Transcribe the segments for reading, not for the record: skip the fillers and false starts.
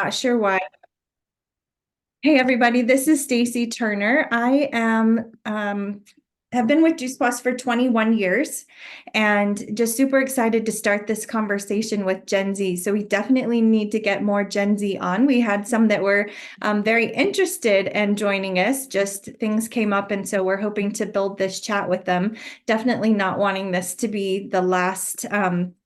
Not sure why. Hey everybody, this is Stacy Turner. I am have been with Juice Plus for 21 years and just super excited to start this conversation with Gen Z. So we definitely need to get more Gen Z on. We had some that were very interested in joining us, just things came up, and so we're hoping to build this chat with them. Definitely not wanting this to be the last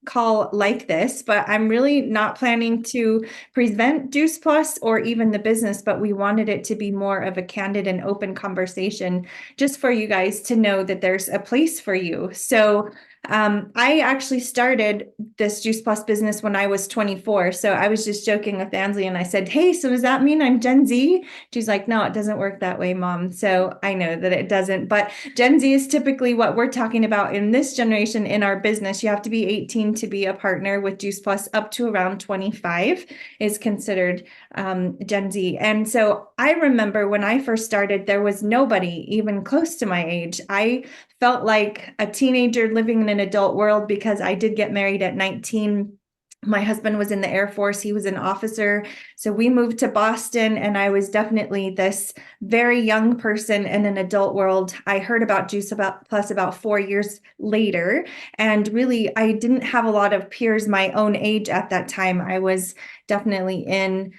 call like this, but I'm really not planning to present Juice Plus or even the business, but we wanted it to be more of a candid and open conversation just for you guys to know that there's a place for you. So I actually started this Juice Plus business when I was 24. So I was just joking with Ansley and I said, "Hey, so does that mean I'm Gen Z?" She's like, "No, it doesn't work that way, Mom." So I know that it doesn't, but Gen Z is typically what we're talking about in this generation in our business. You have to be 18 to be a partner with Juice Plus, up to around 25 is considered Gen Z. And so I remember when I first started, there was nobody even close to my age. I felt like a teenager living in an adult world because I did get married at 19. My husband was in the Air Force. He was an officer. So we moved to Boston, and I was definitely this very young person in an adult world. I heard about Juice Plus about 4 years later. And really, I didn't have a lot of peers my own age at that time. I was definitely in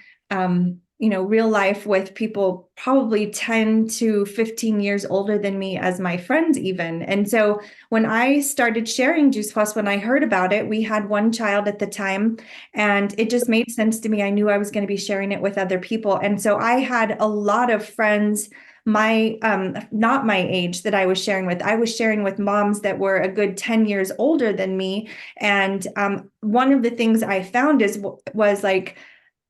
real life with people probably 10 to 15 years older than me as my friends even. And so when I started sharing Juice Plus, when I heard about it, we had one child at the time, and it just made sense to me. I knew I was going to be sharing it with other people. And so I had a lot of friends my not my age that I was sharing with. I was sharing with moms that were a good 10 years older than me. And one of the things I found was like,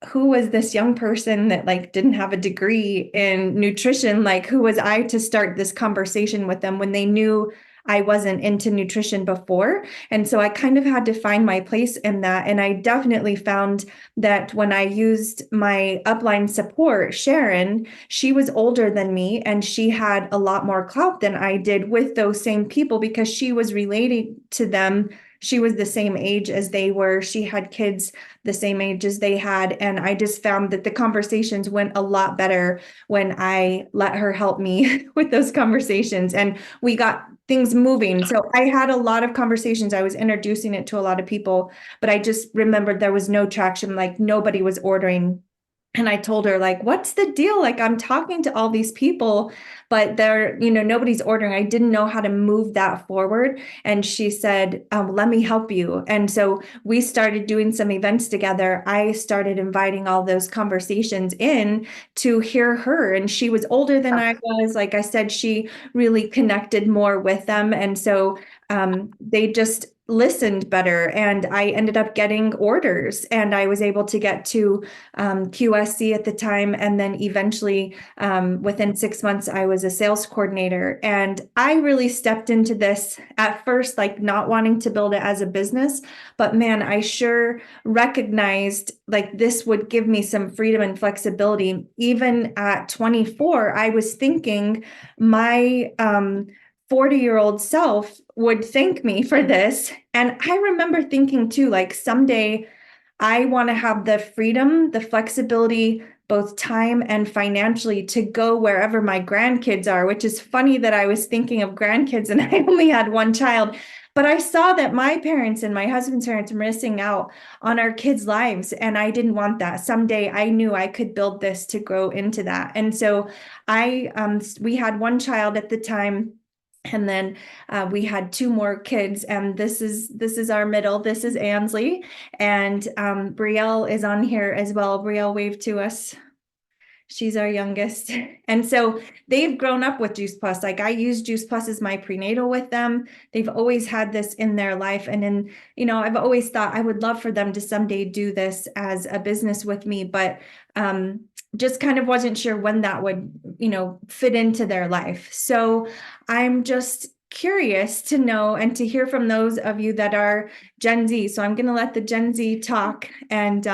who was this young person that like didn't have a degree in nutrition? Like, who was I to start this conversation with them when they knew I wasn't into nutrition before? And so I kind of had to find my place in that. And I definitely found that when I used my upline support, Sharon, she was older than me and she had a lot more clout than I did with those same people because she was relating to them. She was the same age as they were. She had kids the same age as they had. And I just found that the conversations went a lot better when I let her help me with those conversations. And we got things moving. So I had a lot of conversations. I was introducing it to a lot of people, but I just remembered there was no traction, like nobody was ordering. And I told her, like, what's the deal? Like, I'm talking to all these people, but nobody's ordering. I didn't know how to move that forward. And she said, let me help you. And so we started doing some events together. I started inviting all those conversations in to hear her. And she was older than I was. Like I said, she really connected more with them. And so they just listened better, and I ended up getting orders, and I was able to get to QSC at the time, and then eventually within 6 months I was a sales coordinator. And I really stepped into this at first like not wanting to build it as a business, but man, I sure recognized like this would give me some freedom and flexibility. Even at 24, I was thinking my 40-year-old self would thank me for this. And I remember thinking too, like someday I want to have the freedom, the flexibility, both time and financially to go wherever my grandkids are, which is funny that I was thinking of grandkids and I only had one child. But I saw that my parents and my husband's parents were missing out on our kids' lives. And I didn't want that. Someday I knew I could build this to grow into that. And so we had one child at the time. And then we had two more kids, and this is our middle. This is Ansley, and Brielle is on here as well. Brielle, wave to us. She's our youngest. And so they've grown up with Juice Plus. Like I use Juice Plus as my prenatal with them. They've always had this in their life. And then, I've always thought I would love for them to someday do this as a business with me, but just kind of wasn't sure when that would, fit into their life. So I'm just curious to know and to hear from those of you that are Gen Z. So I'm going to let the Gen Z talk, and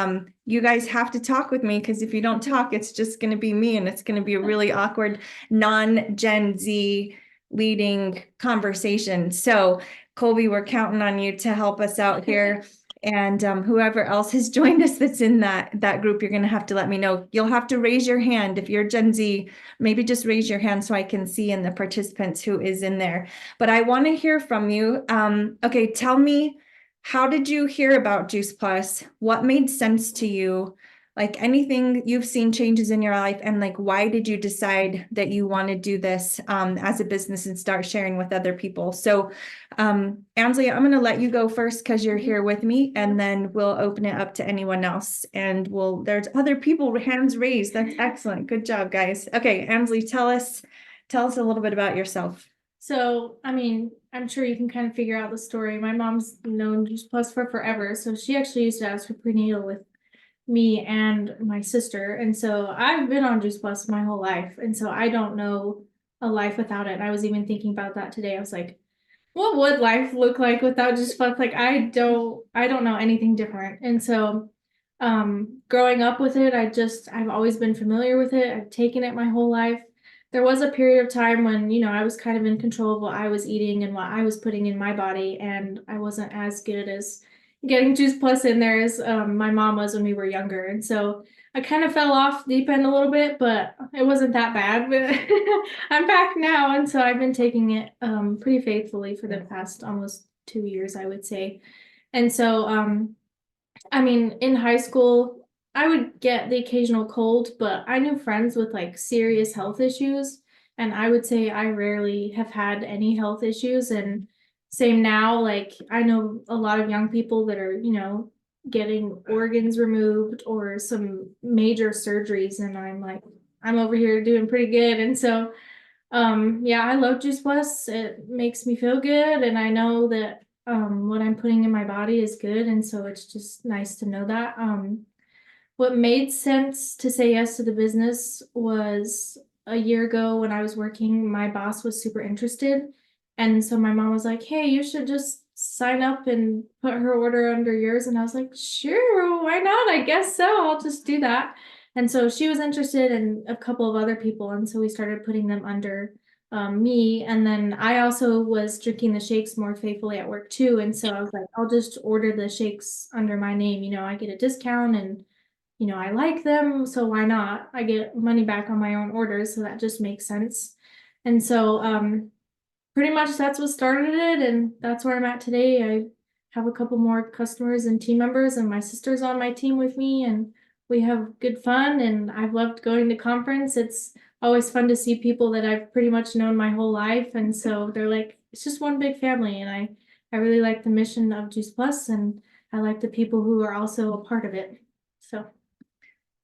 you guys have to talk with me, because if you don't talk, it's just going to be me, and it's going to be a really awkward non-Gen Z leading conversation. So Colby, we're counting on you to help us out here. And whoever else has joined us that's in that group, you're going to have to let me know. You'll have to raise your hand if you're Gen Z. Maybe just raise your hand so I can see in the participants who is in there. But I want to hear from you. Okay, tell me, how did you hear about Juice Plus? What made sense to you? Like anything you've seen changes in your life, and like why did you decide that you want to do this as a business and start sharing with other people? So Ansley, I'm going to let you go first because you're here with me, and then we'll open it up to anyone else. And there's other people, hands raised. That's excellent. Good job, guys. Okay, Ansley, tell us a little bit about yourself. So, I mean, I'm sure you can kind of figure out the story. My mom's known Juice Plus for forever. So she actually used to ask for prenatal with me and my sister. And so I've been on Juice Plus my whole life. And so I don't know a life without it. I was even thinking about that today. I was like, what would life look like without Juice Plus? Like I don't know anything different. And so growing up with it, I've always been familiar with it. I've taken it my whole life. There was a period of time when, I was kind of in control of what I was eating and what I was putting in my body, and I wasn't as good as getting Juice Plus in there as my mom was when we were younger. And so I kind of fell off deep end a little bit, but it wasn't that bad. But I'm back now, and so I've been taking it pretty faithfully for the past almost 2 years, I would say. And so I mean, in high school, I would get the occasional cold, but I knew friends with like serious health issues. And I would say I rarely have had any health issues. And same now, like I know a lot of young people that are, getting organs removed or some major surgeries. And I'm like, I'm over here doing pretty good. And so, yeah, I love Juice Plus. It makes me feel good. And I know that what I'm putting in my body is good, and so it's just nice to know that. What made sense to say yes to the business was a year ago when I was working, my boss was super interested, and so my mom was like, "Hey, you should just sign up and put her order under yours." And I was like, "Sure, why not? I guess so. I'll just do that." And so she was interested in a couple of other people, and so we started putting them under me. And then I also was drinking the shakes more faithfully at work too. And so I was like, I'll just order the shakes under my name. I get a discount and, I like them. So why not? I get money back on my own orders. So that just makes sense. And so pretty much that's what started it. And that's where I'm at today. I have a couple more customers and team members, and my sister's on my team with me. And we have good fun. And I've loved going to conference. It's always fun to see people that I've pretty much known my whole life. And so they're like, it's just one big family. And I really like the mission of Juice Plus, and I like the people who are also a part of it. So.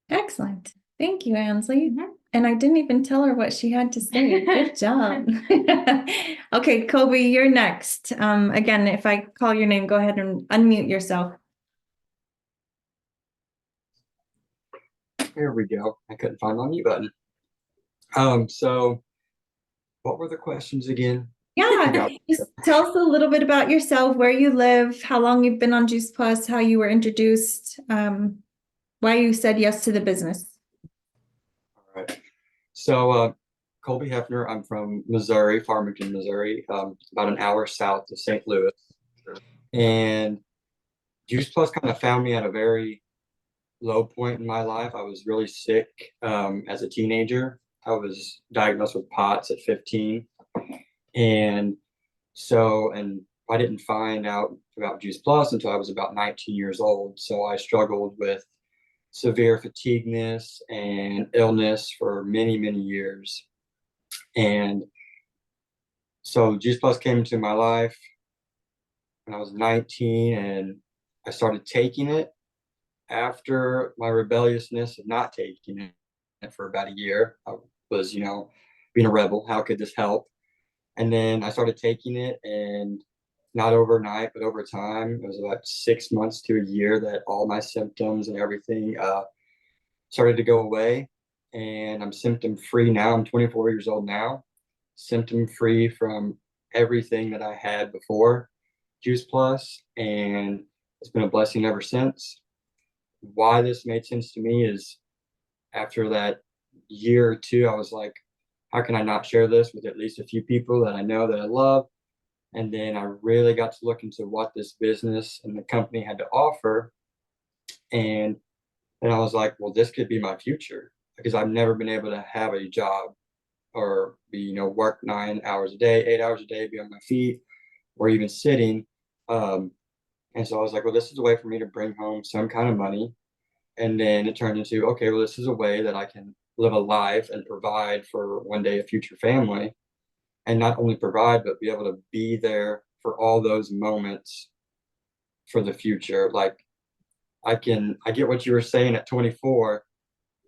Excellent. Thank you, Ansley. Mhm. And I didn't even tell her what she had to say. Good job. Okay, Kobe, you're next. Again, if I call your name, go ahead and unmute yourself. There we go. I couldn't find my mute button. So what were the questions again? Yeah, just tell us a little bit about yourself, where you live, how long you've been on Juice Plus, how you were introduced, why you said yes to the business. All right. So Colby Hefner, I'm from Missouri, Farmington, Missouri, about an hour south of St. Louis. And Juice Plus kind of found me at a very low point in my life. I was really sick as a teenager. I was diagnosed with POTS at 15. And and I didn't find out about Juice Plus until I was about 19 years old. So I struggled with severe fatigueness and illness for many, many years. And so Juice Plus came into my life when I was 19, and I started taking it after my rebelliousness of not taking it for about a year. I was, being a rebel. How could this help? And then I started taking it, and not overnight, but over time, it was about 6 months to a year that all my symptoms and everything started to go away. And I'm symptom free now. I'm 24 years old now, symptom free from everything that I had before Juice Plus, and it's been a blessing ever since. Why this made sense to me is after that year or two, I was like, how can I not share this with at least a few people that I know that I love? And then I really got to look into what this business and the company had to offer. And then I was like, well, this could be my future because I've never been able to have a job or be, work 9 hours a day, 8 hours a day, be on my feet, or even sitting. Um, and so I was like, well, this is a way for me to bring home some kind of money. And then it turned into, okay, well, this is a way that I can live a life and provide for one day a future family. And not only provide, but be able to be there for all those moments for the future. Like I get what you were saying at 24,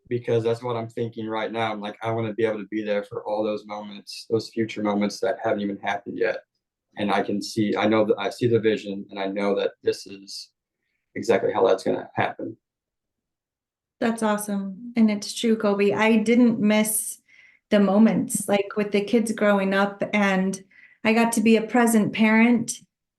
because that's what I'm thinking right now. I'm like, I want to be able to be there for all those moments, those future moments that haven't even happened yet. And I know that I see the vision and I know that this is exactly how that's going to happen. That's awesome. And it's true, Kobe. I didn't miss the moments like with the kids growing up, and I got to be a present parent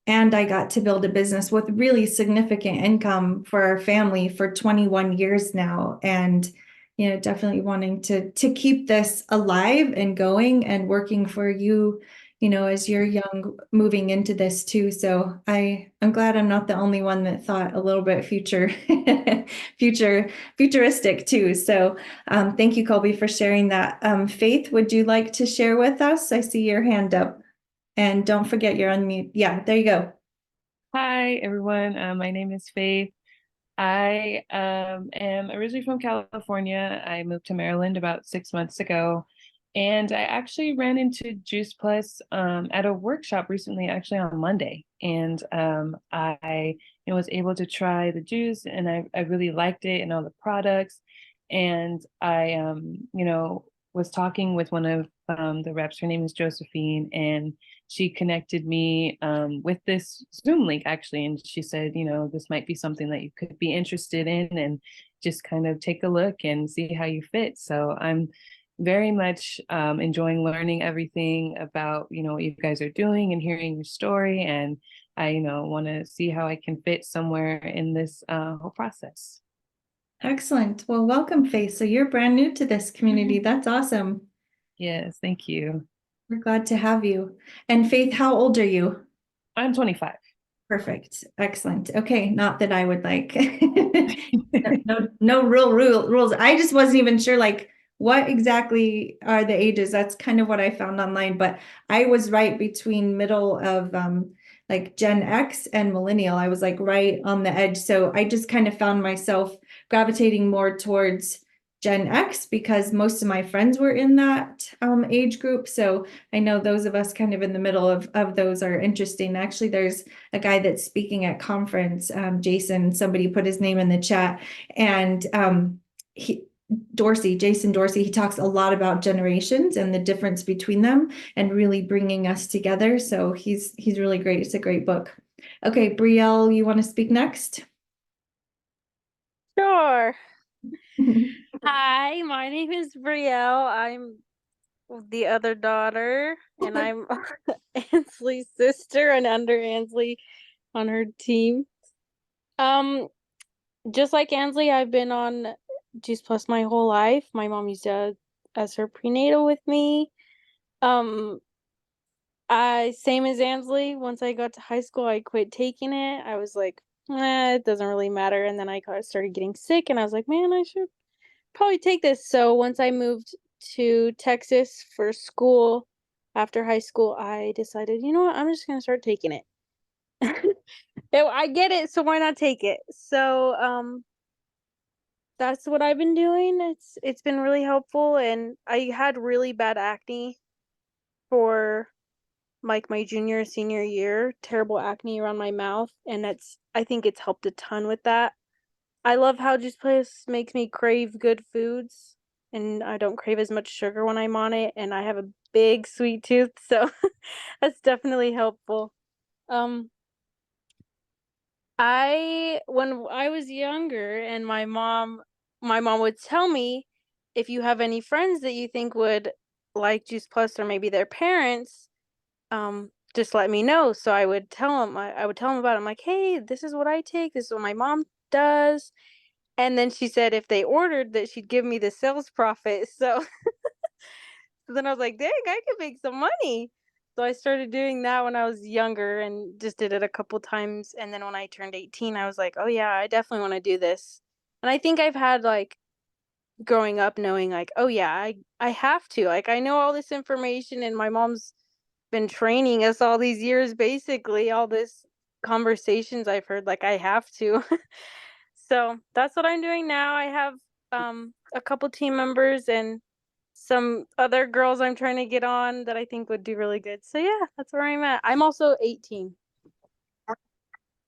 and I got to build a business with really significant income for our family for 21 years now. And, definitely wanting to keep this alive and going and working for you, as you're young, moving into this too. So I'm glad I'm not the only one that thought a little bit futuristic too. So thank you, Colby, for sharing that. Faith, would you like to share with us? I see your hand up. And don't forget you're unmute. Yeah, there you go. Hi, everyone. My name is Faith. I am originally from California. I moved to Maryland about 6 months ago, and I actually ran into Juice Plus at a workshop recently, actually on Monday. And I was able to try the juice, and I really liked it and all the products. And I was talking with one of the reps. Her name is Josephine, and she connected me with this Zoom link actually. And she said, this might be something that you could be interested in, and just kind of take a look and see how you fit. So I'm very much enjoying learning everything about, what you guys are doing and hearing your story. And I, want to see how I can fit somewhere in this whole process. Excellent. Well, welcome, Faith. So you're brand new to this community. That's awesome. Yes, thank you. We're glad to have you. And Faith, how old are you? I'm 25. Perfect. Excellent. Okay. Not that I would like no real rules. I just wasn't even sure like what exactly are the ages. That's kind of what I found online, but I was right between middle of like Gen X and millennial. I was like right on the edge. So I just kind of found myself gravitating more towards Gen X because most of my friends were in that age group. So I know those of us kind of in the middle of those are interesting. Actually, there's a guy that's speaking at conference, Jason, somebody put his name in the chat, and Jason Dorsey, he talks a lot about generations and the difference between them and really bringing us together. So he's really great. It's a great book. Okay, Brielle, you want to speak next? Sure. Hi, my name is Brielle. I'm the other daughter, and I'm Ansley's sister and under Ansley on her team. Just like Ansley, I've been on Juice Plus my whole life. My mom used to as her prenatal with me. I same as Ansley. Once I got to high school, I quit taking it. I was like, it doesn't really matter. And then I started getting sick, and I was like, man, I should probably take this. So once I moved to Texas for school after high school, I decided, you know what, I'm just gonna start taking it. I get it, so why not take it? So that's what I've been doing. It's been really helpful, and I had really bad acne for like my junior senior year, terrible acne around my mouth, and I think it's helped a ton with that. I love how Juice Plus makes me crave good foods, and I don't crave as much sugar when I'm on it, and I have a big sweet tooth, so that's definitely helpful. When I was younger, and my mom would tell me, if you have any friends that you think would like Juice Plus or maybe their parents, just let me know. So I would tell them, I would tell them about it. I'm like, hey, this is what I take. This is what my mom does. And then she said if they ordered that she'd give me the sales profit. So then I was like, dang, I could make some money. So I started doing that when I was younger and just did it a couple times. And then when I turned 18, I was like, oh yeah, I definitely want to do this. And I think I've had like growing up knowing like, oh yeah, I have to. Like I know all this information and my mom's been training us all these years, basically, all this conversations I've heard, like I have to. So that's what I'm doing now. I have a couple team members and some other girls I'm trying to get on that I think would do really good. So yeah, that's where I'm at. I'm also 18.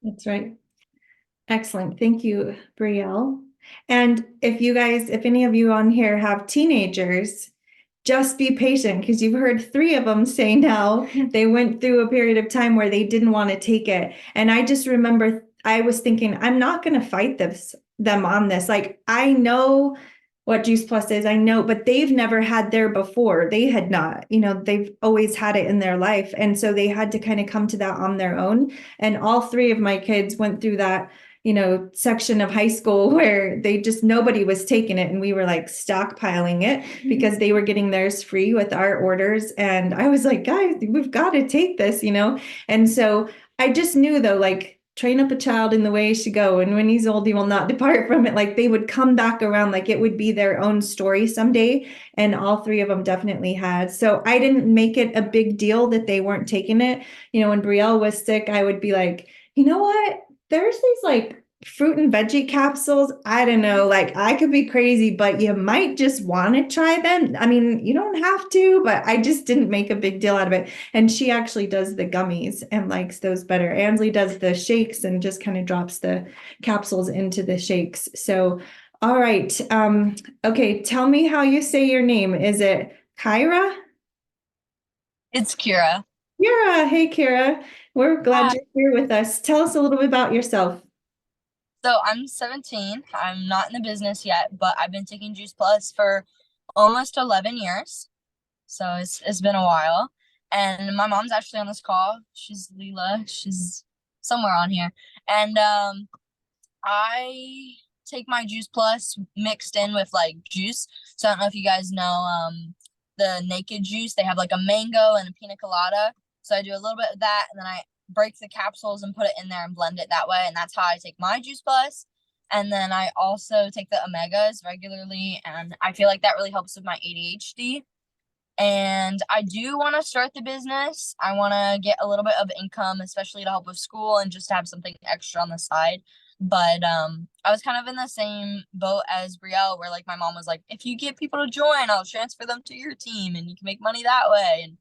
That's right. Excellent. Thank you, Brielle. And if any of you on here have teenagers, just be patient because you've heard 3 of them say now they went through a period of time where they didn't want to take it. And I just remember I was thinking, I'm not going to fight them on this. Like, I know what Juice Plus is, I know, but they've never had there before. They had not, they've always had it in their life. And so they had to kind of come to that on their own. And all 3 of my kids went through that section of high school where nobody was taking it, and we were like stockpiling it because they were getting theirs free with our orders. And I was like, guys, we've got to take this, And so I just knew though, like, train up a child in the way he should go, and when he's old, he will not depart from it. Like, they would come back around, like it would be their own story someday. And all 3 of them definitely had. So I didn't make it a big deal that they weren't taking it. When Brielle was sick, I would be like, you know what? There's these like fruit and veggie capsules. I don't know, like I could be crazy, but you might just want to try them. I mean, you don't have to, but I just didn't make a big deal out of it. And she actually does the gummies and likes those better. Ansley does the shakes and just kind of drops the capsules into the shakes. So, all right. Okay. Tell me how you say your name. Is it Kyra? It's Kira. Kira. Hey, Kira. We're glad you're here with us. Tell us a little bit about yourself. So I'm 17. I'm not in the business yet, but I've been taking Juice Plus for almost 11 years. So it's been a while. And my mom's actually on this call. She's Leela. She's somewhere on here. And I take my Juice Plus mixed in with like juice. So I don't know if you guys know the Naked juice. They have like a mango and a pina colada. So I do a little bit of that, and then I break the capsules and put it in there and blend it that way. And that's how I take my Juice Plus. And then I also take the Omegas regularly, and I feel like that really helps with my ADHD. And I do want to start the business. I want to get a little bit of income, especially to help with school and just to have something extra on the side. But I was kind of in the same boat as Brielle, where like my mom was like, if you get people to join, I'll transfer them to your team and you can make money that way. And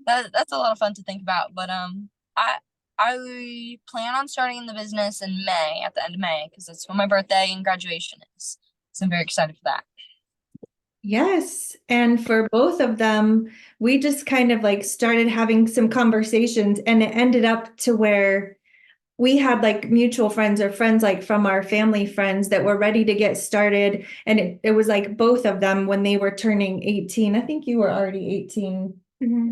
that's a lot of fun to think about. But I plan on starting the business in May, at the end of May, because that's when my birthday and graduation is. So I'm very excited for that. Yes. And for both of them, we just kind of like started having some conversations, and it ended up to where we had like mutual friends or friends like from our family friends that were ready to get started. And it was like both of them when they were turning 18. I think you were already 18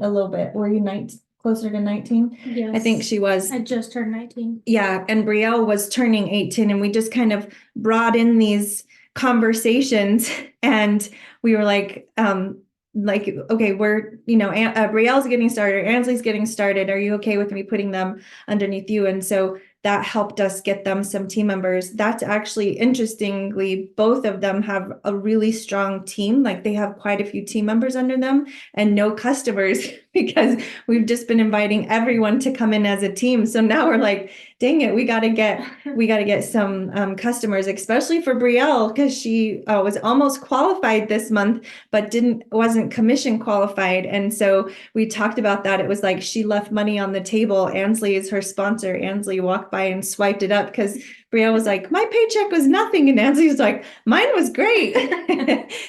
a little bit. Were you 19, closer to 19? Yes. I think she was. I just turned 19. Yeah. And Brielle was turning 18, and we just kind of brought in these conversations, and we were like, okay, we're, Brielle's getting started, Ansley's getting started. Are you okay with me putting them underneath you? And so that helped us get them some team members. That's actually, interestingly, both of them have a really strong team. Like they have quite a few team members under them and no customers because we've just been inviting everyone to come in as a team. So now we're like, dang it, we got to get some customers, especially for Brielle, because she was almost qualified this month, but wasn't commission qualified. And so we talked about that. It was like she left money on the table. Ansley is her sponsor. Ansley walked by and swiped it up because Brielle was like, my paycheck was nothing. And Ansley was like, mine was great.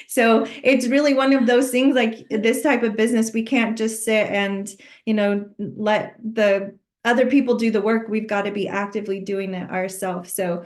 So it's really one of those things, like this type of business, we can't just sit and, let the other people do the work. We've got to be actively doing it ourselves. So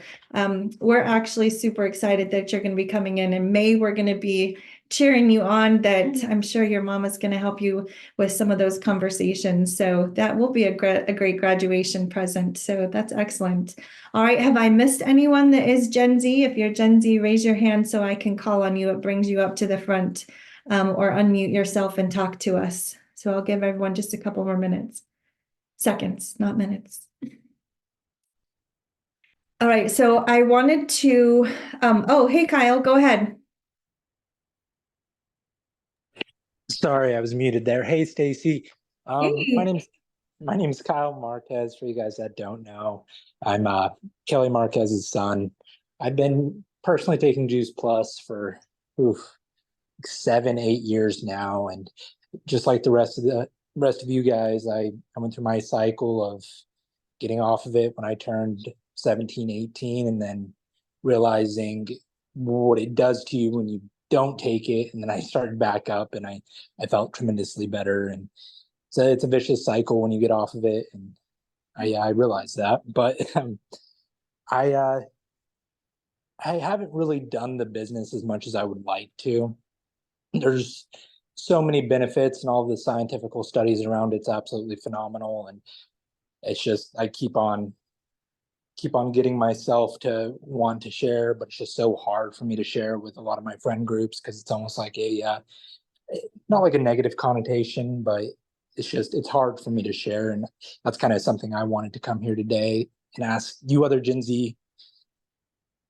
we're actually super excited that you're going to be coming in May. We're going to be cheering you on. That I'm sure your mama's going to help you with some of those conversations. So that will be a great graduation present. So that's excellent. All right. Have I missed anyone that is Gen Z? If you're Gen Z, raise your hand so I can call on you. It brings you up to the front, or unmute yourself and talk to us. So I'll give everyone just a couple more minutes. Seconds, not minutes. All right, so I wanted to, oh, hey Kyle, go ahead. Sorry, I was muted there. Hey, Stacy. My Hey. name's Kyle Marquez. For you guys that don't know, I'm Kelly Marquez's son. I've been personally taking Juice Plus for 7, 8 years now, and just like the rest of you guys, I went through my cycle of getting off of it when I turned 17, 18, and then realizing what it does to you when you don't take it. And then I started back up, and I felt tremendously better. And so it's a vicious cycle when you get off of it. And I realized that, but I haven't really done the business as much as I would like to. There's so many benefits, and all the scientific studies around it's absolutely phenomenal. And it's just I keep on getting myself to want to share, but it's just so hard for me to share with a lot of my friend groups because it's almost like not like a negative connotation, but it's hard for me to share. And that's kind of something I wanted to come here today and ask you other Gen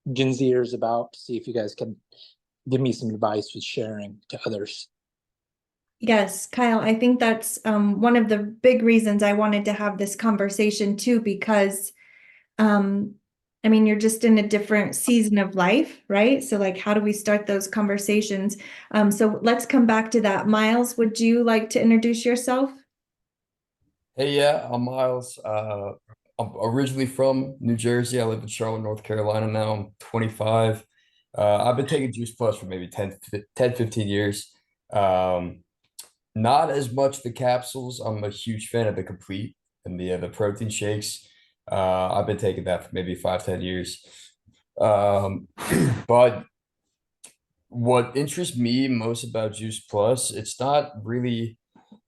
Zers about, to see if you guys can give me some advice with sharing to others. Yes, Kyle, I think that's one of the big reasons I wanted to have this conversation too, because I mean, you're just in a different season of life, right? So like, how do we start those conversations? So let's come back to that. Miles, would you like to introduce yourself? Hey, yeah, I'm Miles. I'm originally from New Jersey. I live in Charlotte, North Carolina now. I'm 25. I've been taking Juice Plus for maybe 10, 15 years. Not as much the capsules. I'm a huge fan of the Complete and the protein shakes. I've been taking that for maybe 5, 10 years. But what interests me most about Juice Plus, it's not really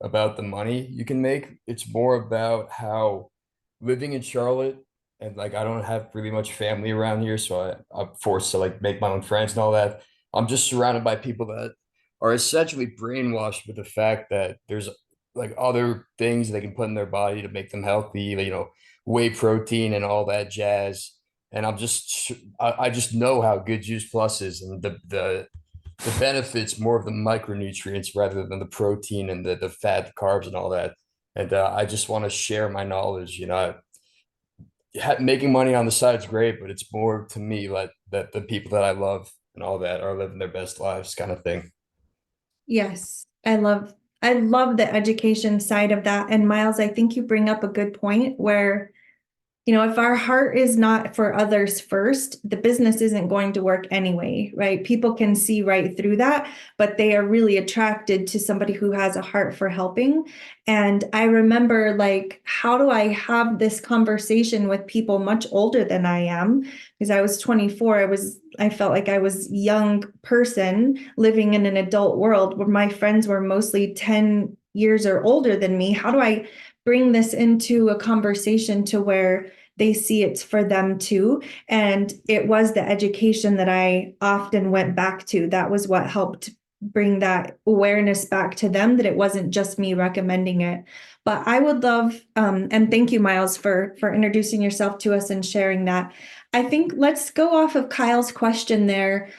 about the money you can make. It's more about how living in Charlotte, and like I don't have really much family around here, so I'm forced to like make my own friends and all that. I'm just surrounded by people that are essentially brainwashed with the fact that there's like other things they can put in their body to make them healthy, whey protein and all that jazz. And I just know how good Juice Plus is, and the benefits more of the micronutrients rather than the protein and the fat, the carbs, and all that. And I just want to share my knowledge. Making money on the side is great, but it's more to me like that the people that I love and all that are living their best lives, kind of thing. Yes, I love the education side of that. And Miles, I think you bring up a good point where, if our heart is not for others first, the business isn't going to work anyway, right? People can see right through that, but they are really attracted to somebody who has a heart for helping. And I remember, like, how do I have this conversation with people much older than I am? Because I was 24, I felt like I was a young person living in an adult world where my friends were mostly 10 years or older than me. How do I bring this into a conversation to where they see it's for them too? And it was the education that I often went back to. That was what helped bring that awareness back to them, that it wasn't just me recommending it. But I would love, and thank you, Miles, for introducing yourself to us and sharing that. I think let's go off of Kyle's question there.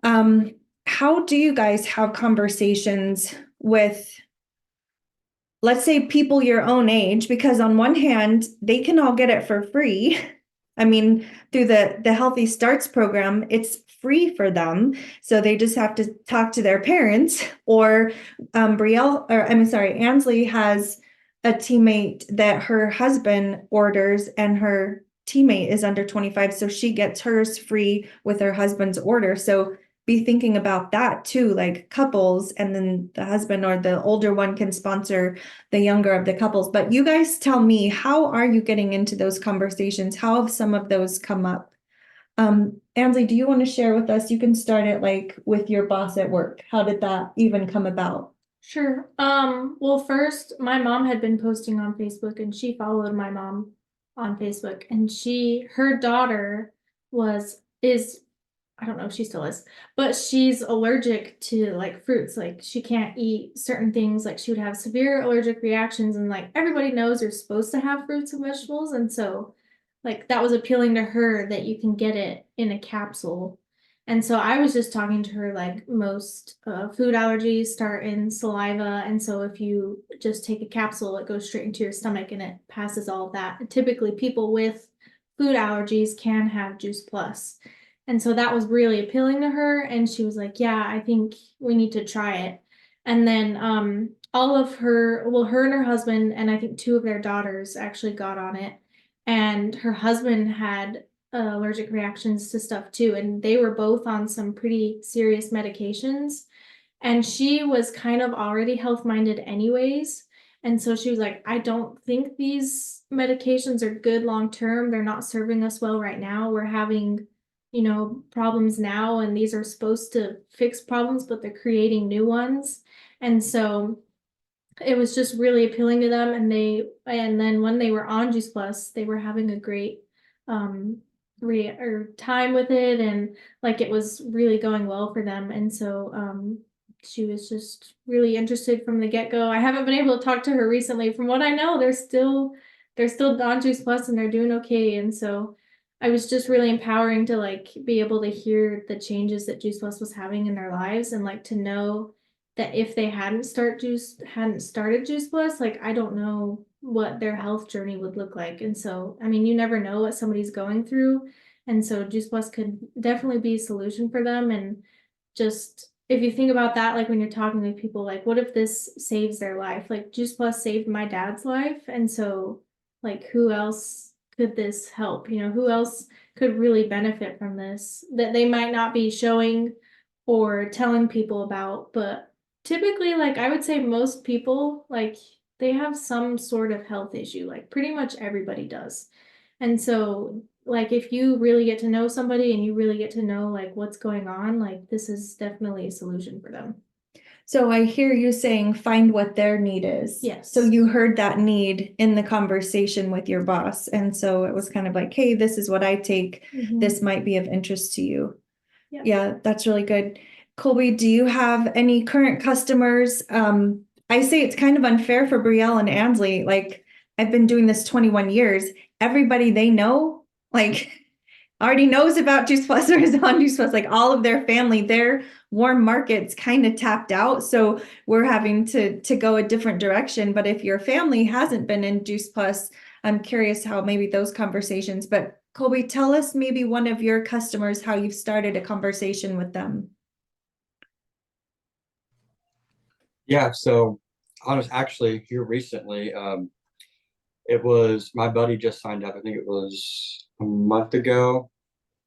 How do you guys have conversations with, let's say, people your own age? Because on one hand, they can all get it for free. I mean, through the Healthy Starts program, it's free for them. So they just have to talk to their parents. Or Ansley has a teammate that her husband orders, and her teammate is under 25. So she gets hers free with her husband's order. So be thinking about that too, like couples, and then the husband or the older one can sponsor the younger of the couples. But you guys tell me, how are you getting into those conversations? How have some of those come up? Ansley, do you want to share with us? You can start it like with your boss at work. How did that even come about? Sure. Well, first, my mom had been posting on Facebook, and she followed my mom on Facebook, and her daughter is I don't know if she still is, but she's allergic to like fruits. Like she can't eat certain things. Like she would have severe allergic reactions, and like everybody knows you're supposed to have fruits and vegetables. And so like that was appealing to her that you can get it in a capsule. And so I was just talking to her like most food allergies start in saliva. And so if you just take a capsule, it goes straight into your stomach and it passes all of that. And typically people with food allergies can have Juice Plus. And so that was really appealing to her. And she was like, yeah, I think we need to try it. And then all of her, well, her and her husband, and I think two of their daughters actually got on it. And her husband had allergic reactions to stuff too. And they were both on some pretty serious medications. And she was kind of already health minded, anyways. And so she was like, I don't think these medications are good long term. They're not serving us well right now. We're having, you know, problems now, and these are supposed to fix problems, but they're creating new ones. And so it was just really appealing to them. And then when they were on Juice Plus, they were having a great time with it, and like it was really going well for them. And so she was just really interested from the get-go. I haven't been able to talk to her recently. From what I know, they're still on Juice Plus and they're doing okay. And so I was just really empowering to like be able to hear the changes that Juice Plus was having in their lives, and like to know that if they hadn't started Juice Plus, like I don't know what their health journey would look like. And so, I mean, you never know what somebody's going through. And so Juice Plus could definitely be a solution for them. And just if you think about that, like when you're talking with people, like what if this saves their life? Like Juice Plus saved my dad's life. And so like who else could this help? You know, who else could really benefit from this that they might not be showing or telling people about? But typically, like I would say most people, like they have some sort of health issue, like pretty much everybody does. And so like if you really get to know somebody and you really get to know like what's going on, like this is definitely a solution for them. So I hear you saying find what their need is. Yes. So you heard that need in the conversation with your boss. And so it was kind of like, hey, this is what I take. This might be of interest to you. Yeah. Yeah, that's really good. Colby, do you have any current customers? I say it's kind of unfair for Brielle and Ansley. Like I've been doing this 21 years. Everybody they know, like already knows about Juice Plus or is on Juice Plus, like all of their family, their warm market's kind of tapped out. So we're having to go a different direction. But if your family hasn't been in Juice Plus, I'm curious how maybe those conversations, but Colby, tell us maybe one of your customers, how you've started a conversation with them. Yeah, so I was actually here recently. It was my buddy just signed up. I think it was a month ago.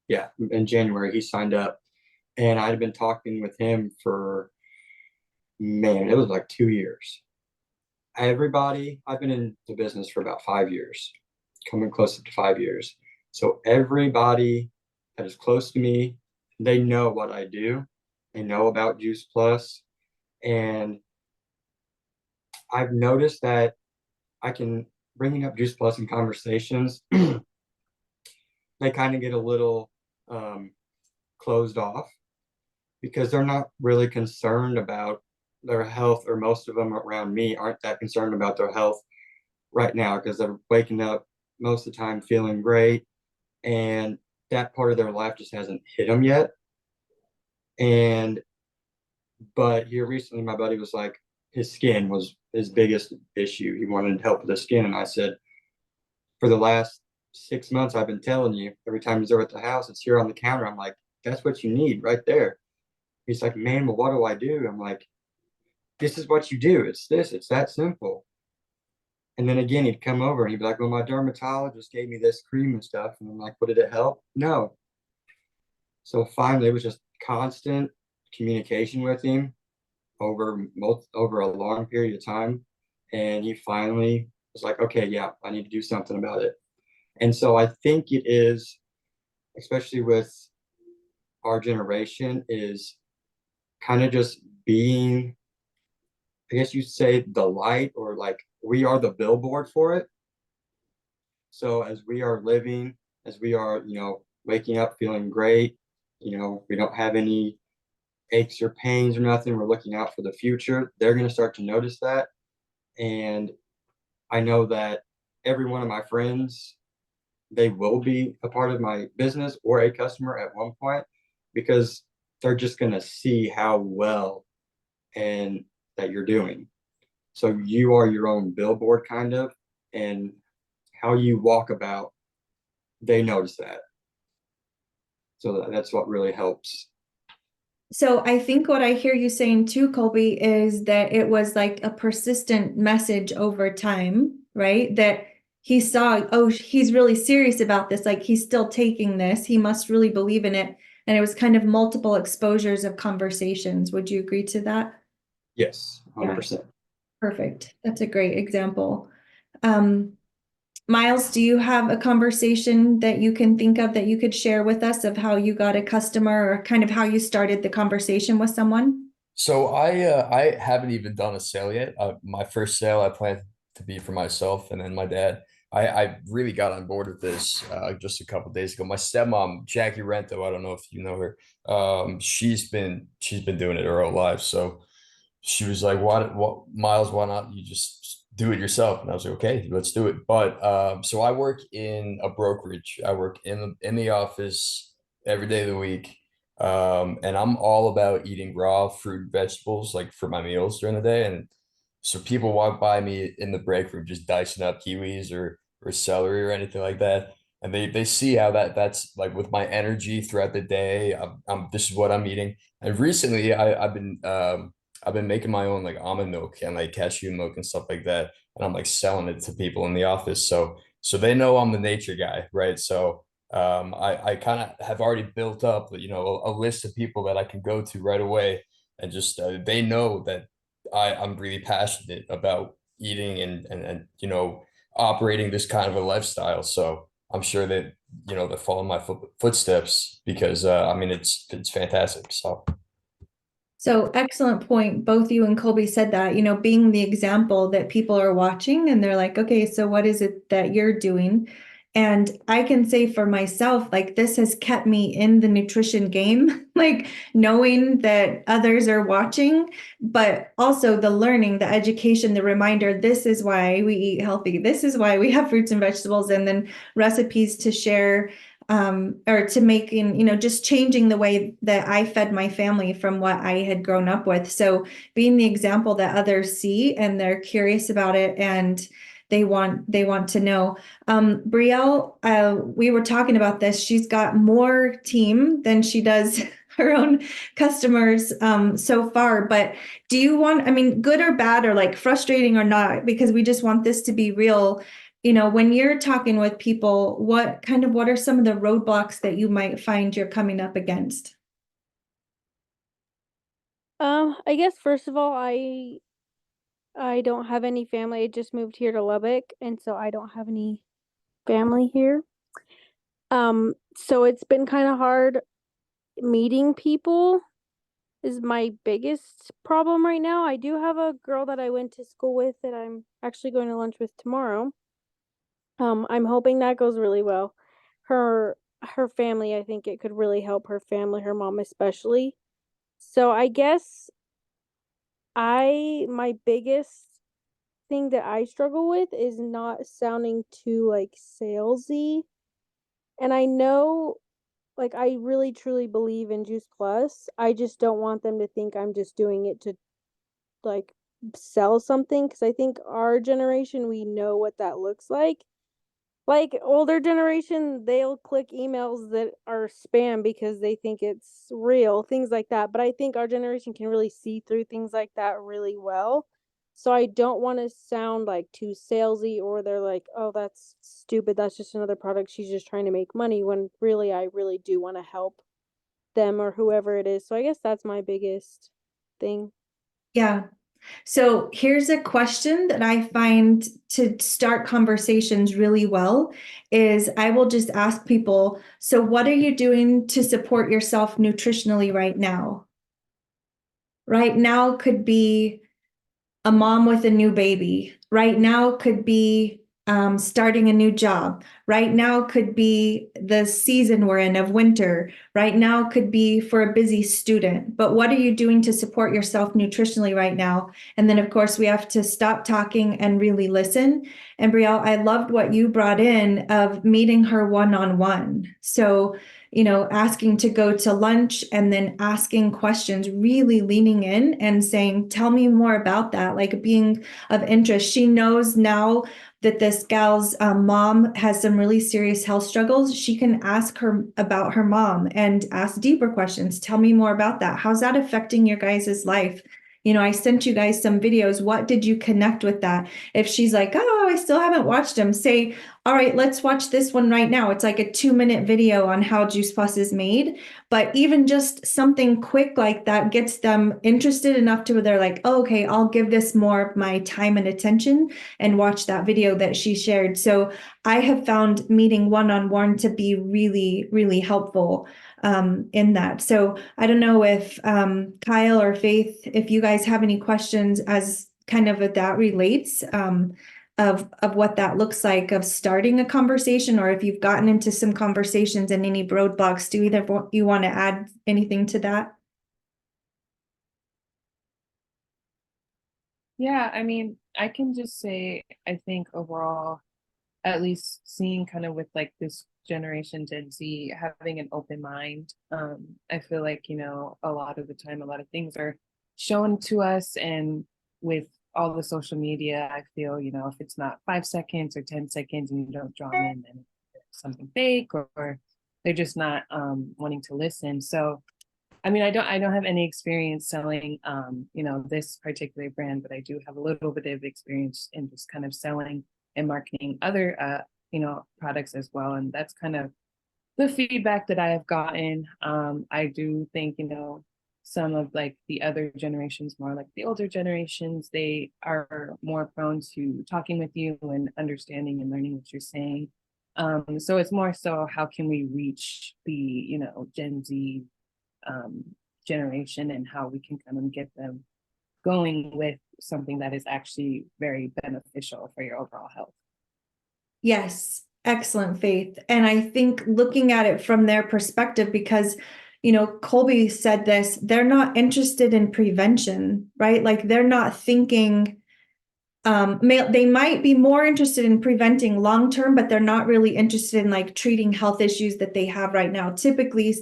Yeah, in January he signed up, and I'd been talking with him for, man, it was like 2 years. Everybody, I've been in the business for about 5 years, coming close to 5 years. So everybody that is close to me, they know what I do. They know about Juice Plus, and I've noticed that I can bringing up Juice Plus in conversations, they kind of get a little closed off because they're not really concerned about their health, or most of them around me aren't that concerned about their health right now because they're waking up most of the time feeling great, and that part of their life just hasn't hit them yet. And but here recently, my buddy was like, his skin was his biggest issue. He wanted help with his skin. And I said, for the last 6 months, I've been telling you, every time he's over at the house, it's here on the counter. I'm like, that's what you need right there. He's like, man, well, what do I do? I'm like, this is what you do. It's this, it's that simple. And then again, he'd come over and he'd be like, well, my dermatologist gave me this cream and stuff. And I'm like, what did it help? No. So finally, it was just constant communication with him over a long period of time, and he finally was like, okay, yeah, I need to do something about it. And so I think it is, especially with our generation, is kind of just being, I guess you'd say, the light, or like we are the billboard for it. So as we are living, as we are, waking up feeling great, we don't have any aches or pains or nothing. We're looking out for the future. They're going to start to notice that. And I know that every one of my friends, they will be a part of my business or a customer at one point, because they're just going to see how well and that you're doing. So you are your own billboard kind of, and how you walk about, they notice that. So that's what really helps. So I think what I hear you saying too, Colby, is that it was like a persistent message over time, right? That he saw, oh, he's really serious about this. Like he's still taking this. He must really believe in it. And it was kind of multiple exposures of conversations. Would you agree to that? Yes, 100%. Perfect. That's a great example. Miles, do you have a conversation that you can think of that you could share with us of how you got a customer or kind of how you started the conversation with someone? So I haven't even done a sale yet. My first sale I planned to be for myself and then my dad. I really got on board with this just a couple days ago. My stepmom, Jackie Rento, I don't know if you know her. She's been doing it her whole life. So she was like, what Miles, why not you just do it yourself? And I was like, okay, let's do it. But so I work in a brokerage. I work in the office every day of the week. And I'm all about eating raw fruit and vegetables like for my meals during the day. And so people walk by me in the break room just dicing up kiwis or celery or anything like that. And they see how that's like with my energy throughout the day. This is what I'm eating. And recently I've been making my own like almond milk and like cashew milk and stuff like that. And I'm like selling it to people in the office. So they know I'm the nature guy, right? So I kind of have already built up, a list of people that I can go to right away, and just they know that I'm really passionate about eating and operating this kind of a lifestyle. So I'm sure that they follow my footsteps because I mean it's fantastic. So excellent point. Both you and Colby said that, being the example that people are watching and they're like, okay, so what is it that you're doing? And I can say for myself, like this has kept me in the nutrition game, like knowing that others are watching, but also the learning, the education, the reminder, this is why we eat healthy. This is why we have fruits and vegetables, and then recipes to share, or to making, just changing the way that I fed my family from what I had grown up with. So being the example that others see and they're curious about it and they want to know. Brielle, we were talking about this. She's got more team than she does her own customers so far. But do you want, I mean, good or bad or like frustrating or not, because we just want this to be real. When you're talking with people, what are some of the roadblocks that you might find you're coming up against? I guess first of all, I don't have any family. I just moved here to Lubbock, and so I don't have any family here. So it's been kind of hard meeting people is my biggest problem right now. I do have a girl that I went to school with that I'm actually going to lunch with tomorrow. I'm hoping that goes really well. Her family, I think it could really help her family, her mom especially. So I guess my biggest thing that I struggle with is not sounding too like salesy. And I know like I really truly believe in Juice Plus. I just don't want them to think I'm just doing it to like sell something, because I think our generation, we know what that looks like. Like older generation, they'll click emails that are spam because they think it's real, things like that. But I think our generation can really see through things like that really well. So I don't want to sound like too salesy, or they're like, oh, that's stupid. That's just another product. She's just trying to make money, when really, I really do want to help them or whoever it is. So I guess that's my biggest thing. Yeah. So here's a question that I find to start conversations really well is I will just ask people, so what are you doing to support yourself nutritionally right now? Right now could be a mom with a new baby. Right now could be starting a new job. Right now could be the season we're in of winter. Right now could be for a busy student. But what are you doing to support yourself nutritionally right now? And then, of course, we have to stop talking and really listen. And Brielle, I loved what you brought in of meeting her one-on-one. So, asking to go to lunch and then asking questions, really leaning in and saying, tell me more about that, like being of interest. She knows now that this gal's mom has some really serious health struggles. She can ask her about her mom and ask deeper questions. Tell me more about that. How's that affecting your guys' life? I sent you guys some videos. What did you connect with that? If she's like, oh, I still haven't watched them, say, all right, let's watch this one right now. It's like a 2-minute video on how Juice Plus is made. But even just something quick like that gets them interested enough to where they're like, oh, okay, I'll give this more of my time and attention and watch that video that she shared. So I have found meeting one-on-one to be really, really helpful in that. So I don't know if Kyle or Faith, if you guys have any questions as kind of that relates of what that looks like of starting a conversation, or if you've gotten into some conversations and any roadblocks. Do either of you want to add anything to that? Yeah, I mean, I can just say, I think overall, at least seeing kind of with like this generation Gen Z having an open mind. I feel like, a lot of the time, a lot of things are shown to us, and with all the social media, I feel, if it's not 5 seconds or 10 seconds and you don't draw them in, then it's something fake, or they're just not wanting to listen. So I mean, I don't have any experience selling, this particular brand, but I do have a little bit of experience in just kind of selling and marketing other, products as well. And that's kind of the feedback that I have gotten. I do think, some of like the other generations, more like the older generations, they are more prone to talking with you and understanding and learning what you're saying. So it's more so how can we reach the, Gen Z generation, and how we can kind of get them going with something that is actually very beneficial for your overall health. Yes, excellent, Faith. And I think looking at it from their perspective, because Colby said this, they're not interested in prevention, right? Like they're not thinking, they might be more interested in preventing long term, but they're not really interested in like treating health issues that they have right now. Typically,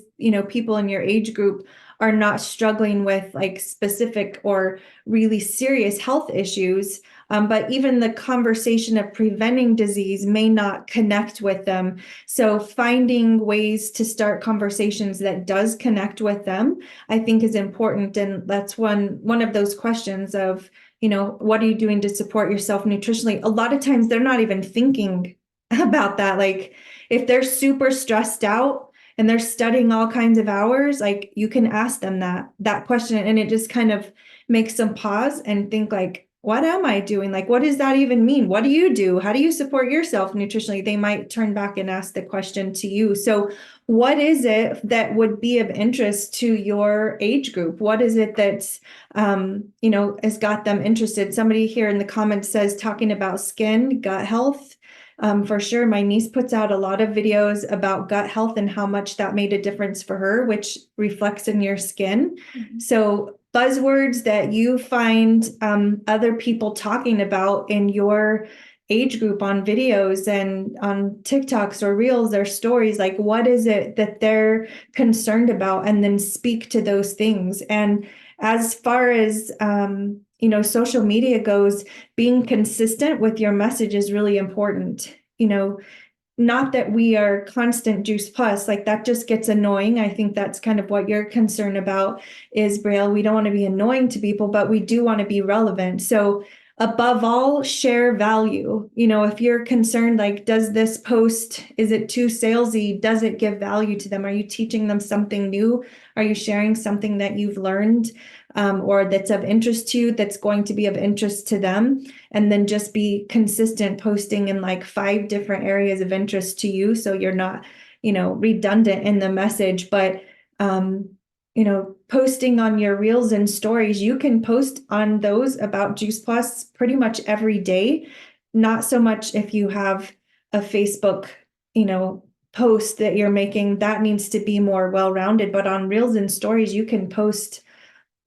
people in your age group are not struggling with like specific or really serious health issues. But even the conversation of preventing disease may not connect with them. So finding ways to start conversations that does connect with them, I think is important. And that's one of those questions of, what are you doing to support yourself nutritionally? A lot of times they're not even thinking about that. Like if they're super stressed out and they're studying all kinds of hours, like you can ask them that question, and it just kind of makes them pause and think like, what am I doing? Like, what does that even mean? What do you do? How do you support yourself nutritionally? They might turn back and ask the question to you. So what is it that would be of interest to your age group? What is it that's, has got them interested? Somebody here in the comments says talking about skin, gut health. For sure. My niece puts out a lot of videos about gut health and how much that made a difference for her, which reflects in your skin. Mm-hmm. So buzzwords that you find other people talking about in your age group on videos and on TikToks or Reels or stories, like what is it that they're concerned about, and then speak to those things. And as far as social media goes, being consistent with your message is really important. Not that we are constant Juice Plus, like that just gets annoying. I think that's kind of what you're concerned about is, Brielle. We don't want to be annoying to people, but we do want to be relevant. So above all, share value. If you're concerned, like, does this post, is it too salesy? Does it give value to them? Are you teaching them something new? Are you sharing something that you've learned or that's of interest to you, that's going to be of interest to them? And then just be consistent, posting in like 5 different areas of interest to you. So you're not, redundant in the message, but posting on your reels and stories, you can post on those about Juice Plus pretty much every day. not so much if you have a Facebook, post that you're making, that needs to be more well-rounded, but on Reels and Stories, you can post,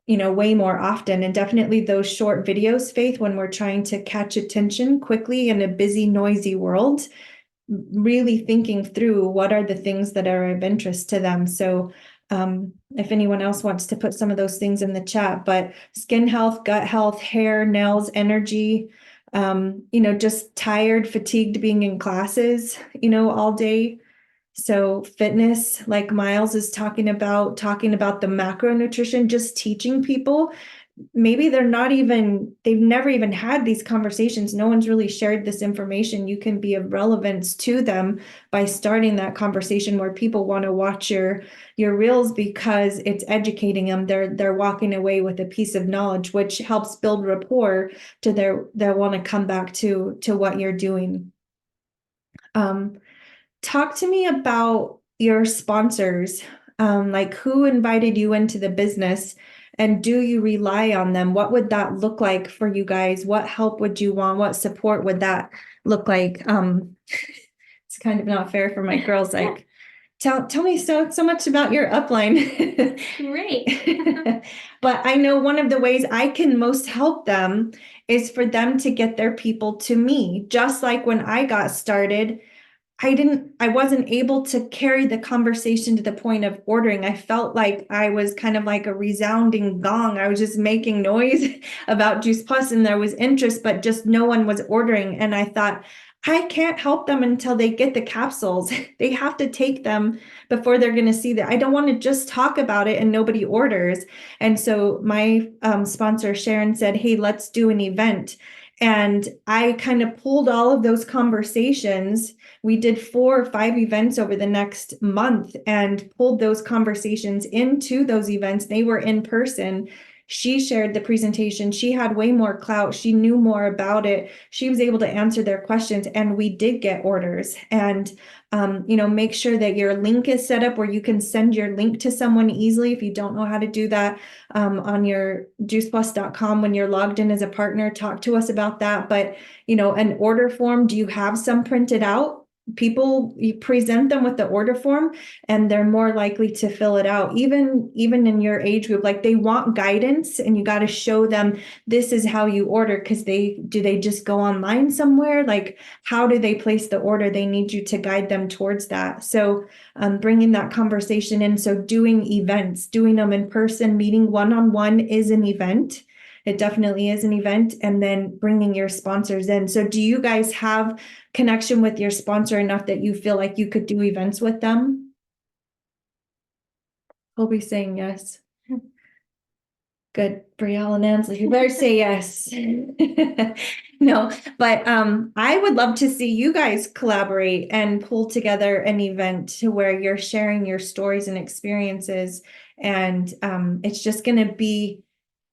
way more often. And definitely those short videos, Faith, when we're trying to catch attention quickly in a busy, noisy world, really thinking through what are the things that are of interest to them. So if anyone else wants to put some of those things in the chat, but skin health, gut health, hair, nails, energy, just tired, fatigued being in classes, all day. So fitness, like Miles is talking about the macronutrition, just teaching people. Maybe they've never even had these conversations. No one's really shared this information. You can be of relevance to them by starting that conversation where people want to watch your reels because it's educating them. They're walking away with a piece of knowledge, which helps build rapport to they'll want to come back to what you're doing. Talk to me about your sponsors. Like who invited you into the business and do you rely on them? What would that look like for you guys? What help would you want? What support would that look like? It's kind of not fair for my girls. Like, tell me so much about your upline. Great. But I know one of the ways I can most help them is for them to get their people to me. Just like when I got started, I wasn't able to carry the conversation to the point of ordering. I felt like I was kind of like a resounding gong. I was just making noise about Juice Plus and there was interest, but just no one was ordering. And I thought, I can't help them until they get the capsules. They have to take them before they're going to see that. I don't want to just talk about it and nobody orders. And so my sponsor, Sharon, said, hey, let's do an event. And I kind of pulled all of those conversations. We did 4 or 5 events over the next month and pulled those conversations into those events. They were in person. She shared the presentation. She had way more clout. She knew more about it. She was able to answer their questions and we did get orders. And make sure that your link is set up where you can send your link to someone easily. If you don't know how to do that on your juiceplus.com, when you're logged in as a partner, talk to us about that. But, an order form, do you have some printed out? You present them with the order form and they're more likely to fill it out. Even in your age group, like they want guidance and you got to show them this is how you order. Because do they just go online somewhere? Like how do they place the order? They need you to guide them towards that. So bringing that conversation in. So doing events, doing them in person, meeting one-on-one is an event. It definitely is an event. And then bringing your sponsors in. So do you guys have connection with your sponsor enough that you feel like you could do events with them? Colby's saying yes. Good, Brielle and Ansley, you better say yes. No, but I would love to see you guys collaborate and pull together an event to where you're sharing your stories and experiences. And it's just going to be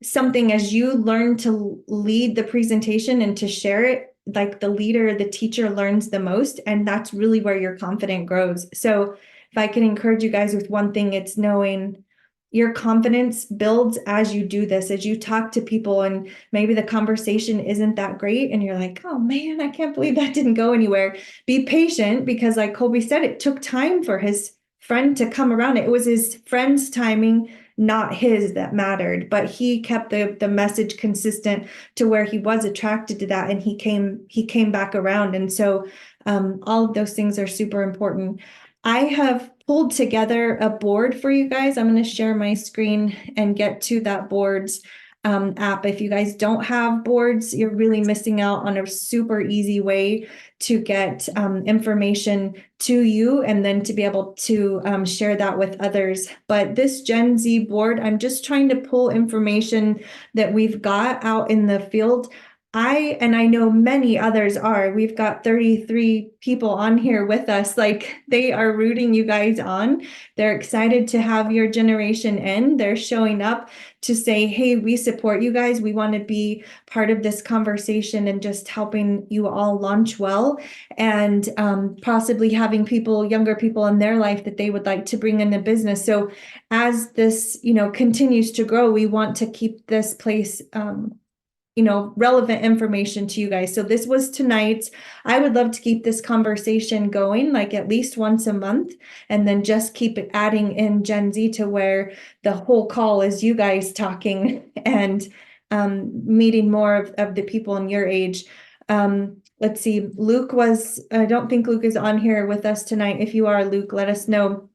something as you learn to lead the presentation and to share it, like the leader, the teacher learns the most, and that's really where your confidence grows. So if I can encourage you guys with one thing, it's knowing your confidence builds as you do this, as you talk to people and maybe the conversation isn't that great and you're like, oh man, I can't believe that didn't go anywhere. Be patient because like Colby said, it took time for his friend to come around. It was his friend's timing, not his, that mattered, but he kept the message consistent to where he was attracted to that and he came back around. And so all of those things are super important. I have pulled together a board for you guys. I'm going to share my screen and get to that boards app. If you guys don't have boards, you're really missing out on a super easy way to get information to you and then to be able to share that with others. But this Gen Z board, I'm just trying to pull information that we've got out in the field. I know many others are. We've got 33 people on here with us. Like they are rooting you guys on. They're excited to have your generation in. They're showing up to say, hey, we support you guys. We want to be part of this conversation and just helping you all launch well and possibly having younger people in their life that they would like to bring in the business. So as this, continues to grow, we want to keep this place relevant information to you guys. So this was tonight. I would love to keep this conversation going, like at least once a month, and then just keep it adding in Gen Z to where the whole call is you guys talking and meeting more of the people in your age. Let's see, I don't think Luke is on here with us tonight. If you are, Luke, let us know.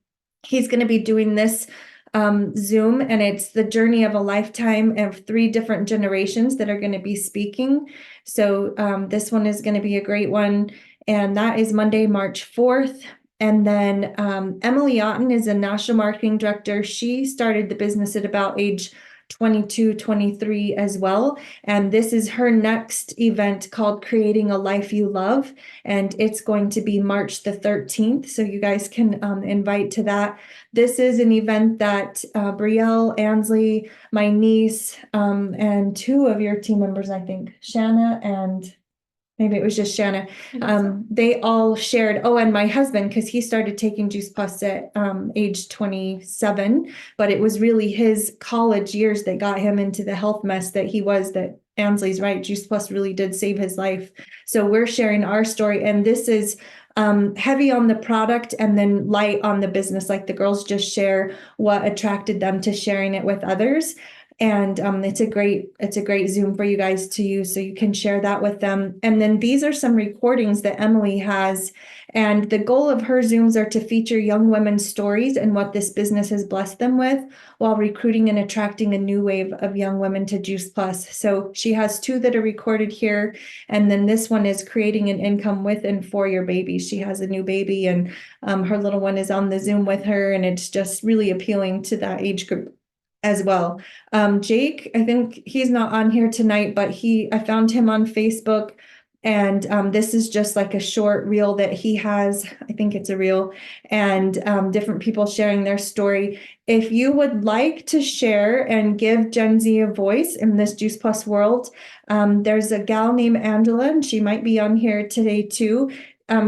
He's going to be doing this Zoom, and it's the journey of a lifetime of 3 different generations that are going to be speaking. So this one is going to be a great one, and that is Monday, March 4th. And then Emily Otten is a national marketing director. She started the business at about age 22, 23 as well. And this is her next event called Creating a Life You Love. And it's going to be March the 13th. So you guys can invite to that. This is an event that Brielle, Ansley, my niece, and 2 of your team members, I think, Shanna and maybe it was just Shanna. They all shared. Oh, and my husband, because he started taking Juice Plus at age 27, but it was really his college years that got him into the health mess that he was. That Ansley's right. Juice Plus really did save his life. So we're sharing our story, and this is heavy on the product and then light on the business. Like the girls just share what attracted them to sharing it with others. And it's a great Zoom for you guys to use, so you can share that with them. And then these are some recordings that Emily has, and the goal of her Zooms are to feature young women's stories and what this business has blessed them with, while recruiting and attracting a new wave of young women to Juice Plus. So she has 2 that are recorded here, and then this one is creating an income with and for your baby. She has a new baby, and her little one is on the Zoom with her, and it's just really appealing to that age group as well. Jake, I think he's not on here tonight, but I found him on Facebook, and this is just like a short reel that he has. I think it's a reel, and different people sharing their story. If you would like to share and give Gen Z a voice in this Juice Plus world, there's a gal named Angela, and she might be on here today too.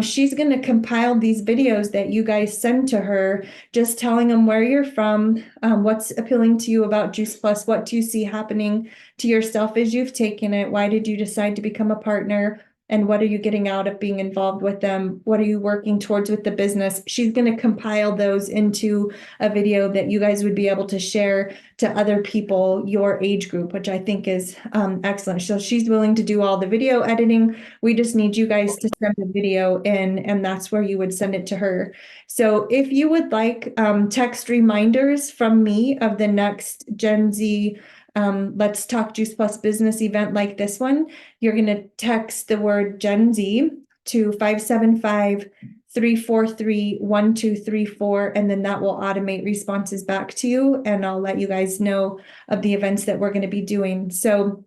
She's going to compile these videos that you guys send to her, just telling them where you're from, what's appealing to you about Juice Plus, what do you see happening to yourself as you've taken it, why did you decide to become a partner, and what are you getting out of being involved with them, what are you working towards with the business. She's going to compile those into a video that you guys would be able to share to other people your age group, which I think is excellent. So she's willing to do all the video editing. We just need you guys to send the video in, and that's where you would send it to her. So if you would like text reminders from me of the next Gen Z Let's Talk Juice Plus business event like this one, you're going to text the word Gen Z to 575-343-1234, and then that will automate responses back to you, and I'll let you guys know of the events that we're going to be doing. So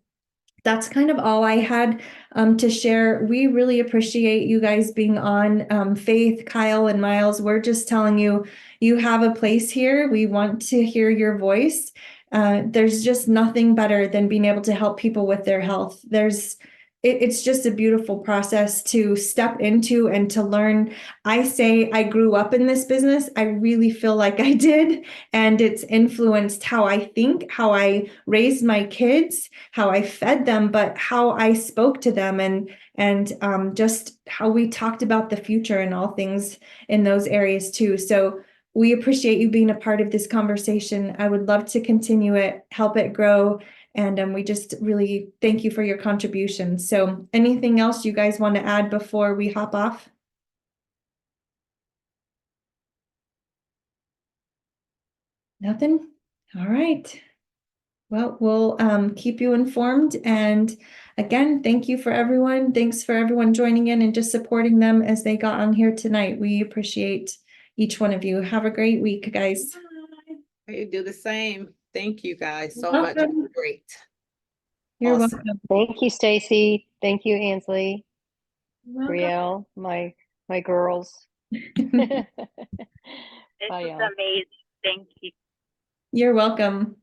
that's kind of all I had to share. We really appreciate you guys being on. Faith, Kyle, and Miles, we're just telling you, you have a place here. We want to hear your voice. There's just nothing better than being able to help people with their health. It's just a beautiful process to step into and to learn. I say I grew up in this business. I really feel like I did. And it's influenced how I think, how I raised my kids, how I fed them, but how I spoke to them, and just how we talked about the future and all things in those areas too. So we appreciate you being a part of this conversation. I would love to continue it, help it grow. And we just really thank you for your contributions. So anything else you guys want to add before we hop off? Nothing? All right. Well, we'll keep you informed. And again, thank you for everyone. Thanks for everyone joining in and just supporting them as they got on here tonight. We appreciate each one of you. Have a great week, guys. You do the same. Thank you guys so You're much. welcome. Great. You're Awesome. welcome. Thank you, Stacy. Thank you, Ansley, Welcome. Brielle, my girls. This Bye, was y'all. amazing. Thank you. You're welcome.